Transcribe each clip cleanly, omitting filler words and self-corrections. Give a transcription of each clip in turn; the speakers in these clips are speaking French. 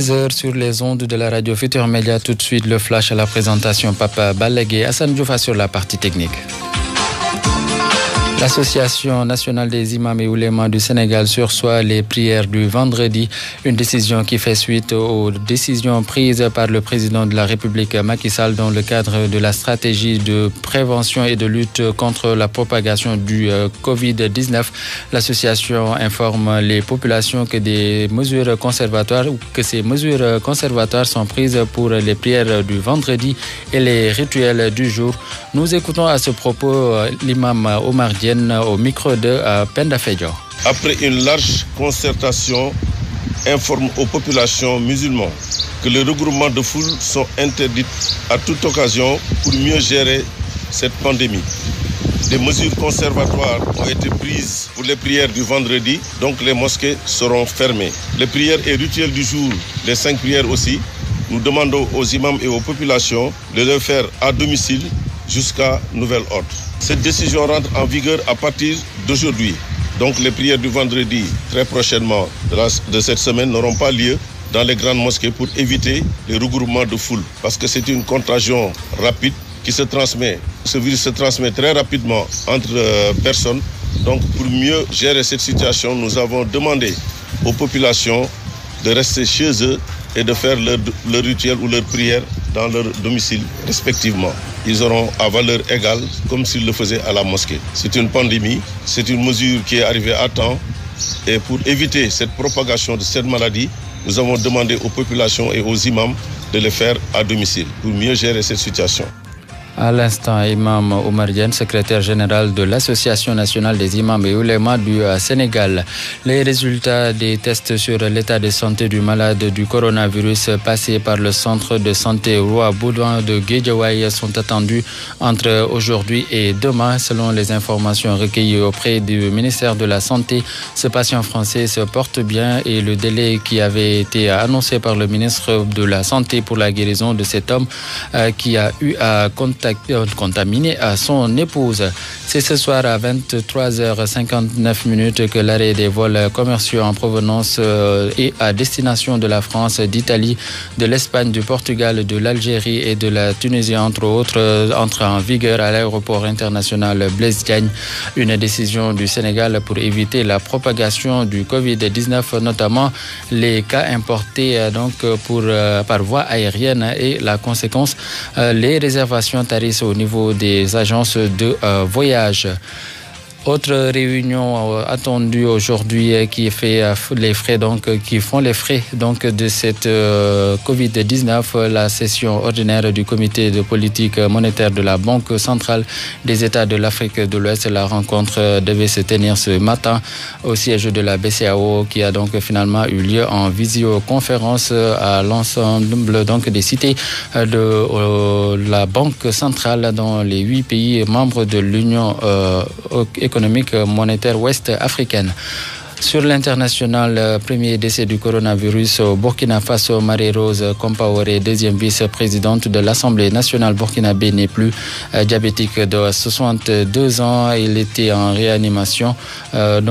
16h sur les ondes de la radio Futur Média. Tout de suite, le flash à la présentation. Papa Balagué, Hassan Diouf sur la partie technique. L'Association nationale des imams et oulémas du Sénégal surseoit les prières du vendredi, une décision qui fait suite aux décisions prises par le président de la République Macky Sall dans le cadre de la stratégie de prévention et de lutte contre la propagation du Covid-19. L'association informe les populations que ces mesures conservatoires sont prises pour les prières du vendredi et les rituels du jour. Nous écoutons à ce propos l'imam Omar Diène au micro de Penda Fedio. Après une large concertation, informe aux populations musulmanes que les regroupements de foule sont interdits à toute occasion pour mieux gérer cette pandémie. Des mesures conservatoires ont été prises pour les prières du vendredi, donc les mosquées seront fermées. Les prières et rituels du jour, les 5 prières aussi, nous demandons aux imams et aux populations de le faire à domicile jusqu'à nouvel ordre. Cette décision rentre en vigueur à partir d'aujourd'hui. Donc les prières du vendredi, très prochainement de cette semaine, n'auront pas lieu dans les grandes mosquées pour éviter les regroupements de foule. Parce que c'est une contagion rapide qui se transmet. Ce virus se transmet très rapidement entre personnes. Donc pour mieux gérer cette situation, nous avons demandé aux populations de rester chez eux et de faire leur rituel ou leur prière dans leur domicile respectivement. Ils auront à valeur égale comme s'ils le faisaient à la mosquée. C'est une pandémie, c'est une mesure qui est arrivée à temps et pour éviter cette propagation de cette maladie, nous avons demandé aux populations et aux imams de le faire à domicile pour mieux gérer cette situation. À l'instant, Imam Omar Diène, secrétaire général de l'Association nationale des imams et oulémas du Sénégal. Les résultats des tests sur l'état de santé du malade du coronavirus passés par le centre de santé Roi Baudouin de Guédiawaye sont attendus entre aujourd'hui et demain. Selon les informations recueillies auprès du ministère de la Santé, ce patient français se porte bien et le délai qui avait été annoncé par le ministre de la Santé pour la guérison de cet homme qui a eu à contaminé à son épouse. C'est ce soir à 23h59 que l'arrêt des vols commerciaux en provenance et à destination de la France, d'Italie, de l'Espagne, du Portugal, de l'Algérie et de la Tunisie, entre autres, entre en vigueur à l'aéroport international Blaise Diagne. Une décision du Sénégal pour éviter la propagation du Covid-19, notamment les cas importés par voie aérienne et la conséquence, les réservations tarissent au niveau des agences de voyage. Autre réunion attendue aujourd'hui qui font les frais de cette Covid-19, la session ordinaire du comité de politique monétaire de la Banque centrale des États de l'Afrique de l'Ouest. La rencontre devait se tenir ce matin au siège de la BCEAO qui a donc finalement eu lieu en visioconférence à l'ensemble des cités de la Banque centrale dans les 8 pays membres de l'Union économique monétaire ouest africaine. Sur l'international, premier décès du coronavirus au Burkina Faso, Marie-Rose Compaoré, deuxième vice-présidente de l'Assemblée nationale burkinabé, n'est plus diabétique de 62 ans. Il était en réanimation, a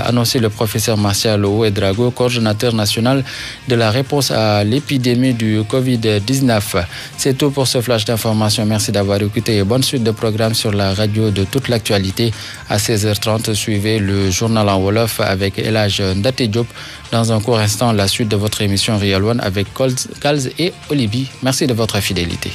annoncé le professeur Martial Ouedraogo, coordonnateur national de la réponse à l'épidémie du Covid-19. C'est tout pour ce flash d'information. Merci d'avoir écouté et bonne suite de programme sur la radio de toute l'actualité. À 16h30, suivez le journal en Wolof avec El Hadj Ndate Diop. Dans un court instant, la suite de votre émission Real One avec Calz et Olivier. Merci de votre fidélité.